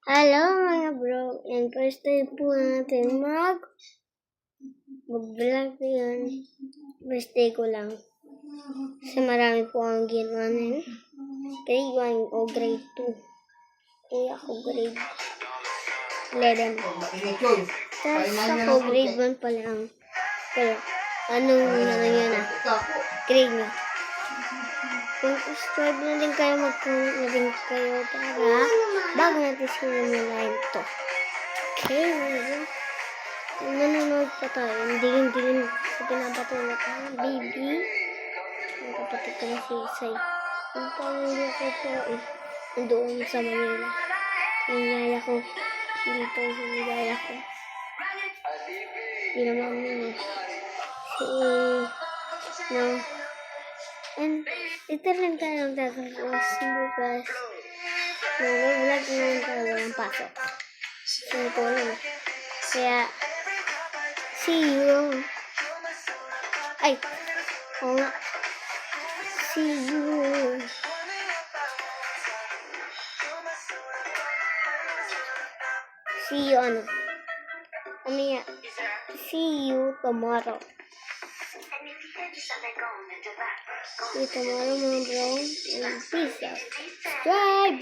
Hello mga bro, and first time po natin mag-vlog ngayon. First day ko lang. Kasi marami po ang ginawa na yun. Grade 1 o grade 2. Kuya ako grade 11. Tapos ako grade 1 pa lang. Pero anong yun na? Grade niya. Kung subscribe na din kayo, mag-comment na din kayo para bago natin simulan ito. Okay, nanonood pa tayo. Dilim-dilim sa pinapatulog ng baby. Ang kapatid ko na si Isay. Yung pamilya ko po doon sa Manila. Yung yaya ko dito sa yaya ko. Hindi naman yun. And ito rin tayo ng bukas. Mag-vlog naman tayo ng pasok. Sinipulong. Kaya, see you. Ay, oo nga. See you. See you ano? See you tomorrow. See you tomorrow mga bro. And peace out. Subscribe!